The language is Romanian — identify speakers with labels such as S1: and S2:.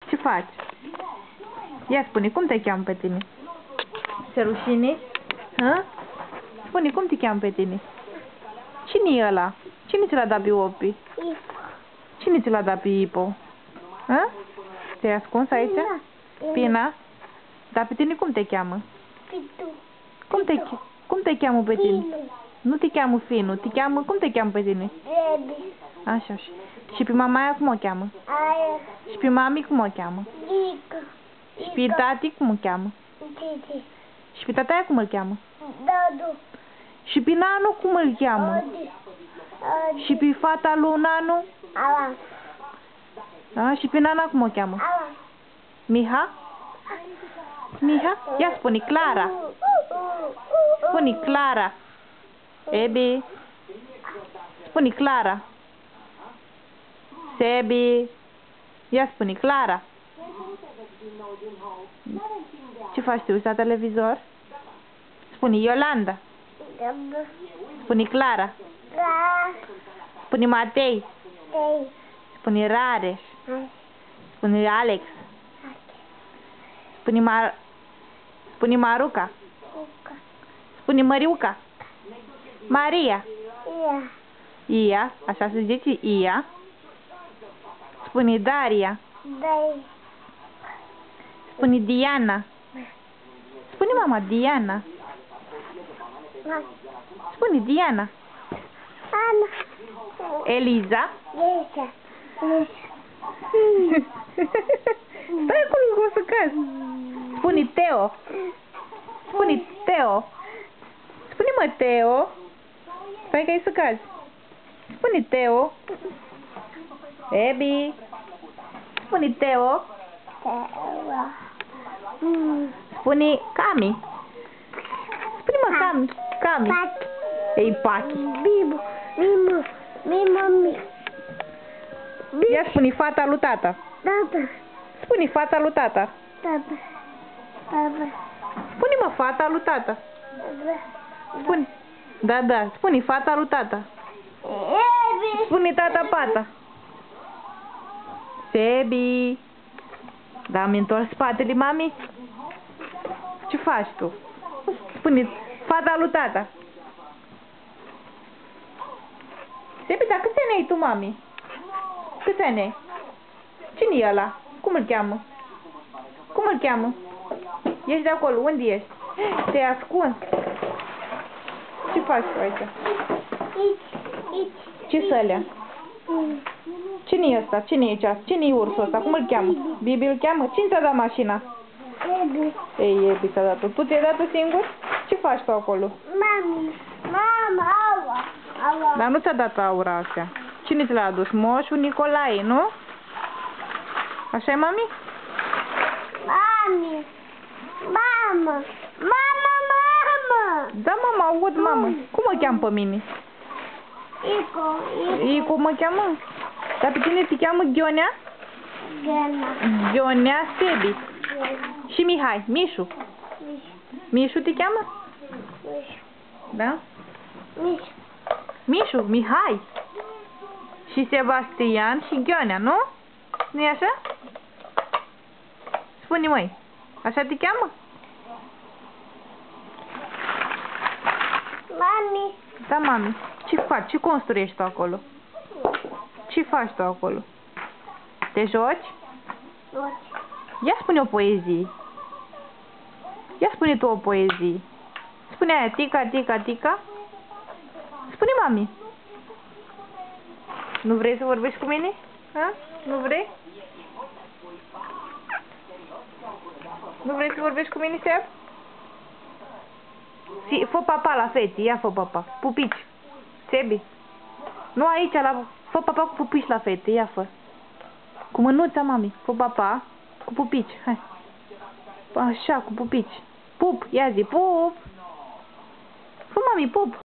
S1: Ce faci? Ia spune, cum te cheamă pe tine? Se rușine? Hă? Spune, cum te cheamă pe tine? Cine e ăla? Cine ți l-a dat pe Opi? Cine ți l-a dat pe Ipo? Hă? Te-ai ascuns aici? Pina? Dar pe tine cum te cheamă?
S2: Pitu.
S1: Cum te cheamă pe tine?
S2: Finu.
S1: Nu te cheamă Finu, te cheamă, cum te cheamă pe tine?
S2: Baby.
S1: Așa. Și pe mama aia cum o cheamă?
S2: Aia.
S1: Și pe mami cum o cheamă?
S2: Ica.
S1: Și pe tati cum o cheamă?
S2: Titi.
S1: Și pe tata aia cum îl cheamă?
S2: Dadu.
S1: Și pe Nanu cum îl cheamă?
S2: Adi. Adi.
S1: Și pe fata lui Nanu?
S2: Alan.
S1: A, și pe Nana cum o cheamă?
S2: Alan.
S1: Miha? Miha? Ia spune, Clara. Spune, Clara. Ebi. Spune, Clara. Sebi. Ia spune, Clara. Ce faci tu? Uiți la televizor? Spune, Iolanda. Spune, Clara. Spune, Matei. Spune, Rareș. Spune, Alex. Spune, Maruca. Spune, Măriuca. Maria. Ia. Așa se zice, Ia. Spune, Daria. Spune, Diana. Spune, mama, Diana. Spune, Diana.
S2: Ana.
S1: Eliza.
S2: Lisa.
S1: Stai acolo, o să cazi. Spune, Teo. Spune, Teo. Spune, mă, Teo. Stai că ai să cazi. Spune, Teo. Ebi. Spune, Teo. Spune, Cami. Spune, mă, Cami. Cami. Ei, Pachi.
S2: Bibu. Mimi.
S1: Ia spune, fata lui tata.
S2: Tata.
S1: Spune, fata lui tata.
S2: Tata.
S1: Spune, mă, fata lui tata. Spune. Da. Spune, fata lui tata. Spune, tata pata. Sebi. Da, mi întors spatele, mami? Ce faci tu? Spune, fata lui tata. Sebi, dar câți ani ai tu, mami? Câți ani ai? Cine e ăla? Cum îl cheamă? Cum îl cheamă? Ești de acolo, unde ești? Te-ai ascuns? Ce faci tu aici? Ce-s alea? Cine e ăsta? Cine e aici? Cine e ursul ăsta? Cum îl cheamă? Bibi îl cheamă? Cine ți-a dat mașina? Ei, Ebi ți-a dat-o. Tu ți-ai dat-o singur? Ce faci tu acolo?
S2: Mama, Aura.
S1: Dar nu ți-a dat aura astea. Cine ți l-a adus? Moșul Nicolae, nu? Așa-i, mami?
S2: Mama.
S1: Da, mama, aud, mamă. Cum mă cheamă pe mine? Ico mă cheamă? Dar pe tine te cheamă Ghionea? Ghionea Sebi. Și Mihai, Mișu. Mișu te cheamă? Da? Mișu, Mihai. Și Sebastian și Ghionea, nu? Nu-i așa? Spune, măi, așa te cheamă?
S2: Mami.
S1: Da, mami. Ce faci? Ce construiești tu acolo? Ce faci tu acolo? Te joci? Ia spune o poezie. Ia spune tu o poezie. Spune aia, tica, tica, tica. Spune, mami. Nu vrei să vorbești cu mine? Ha? Nu vrei? Nu vrei să vorbești cu mine, Seb? Fă papa la fete, ia fă papa. Pupici. Sebi. Nu aici, fă papa cu pupici la fete, ia fă. Cu mânuța, mami. Fă papa cu pupici, hai. Așa, cu pupici. Pup, ia zi, pup. Fă, mami, pup.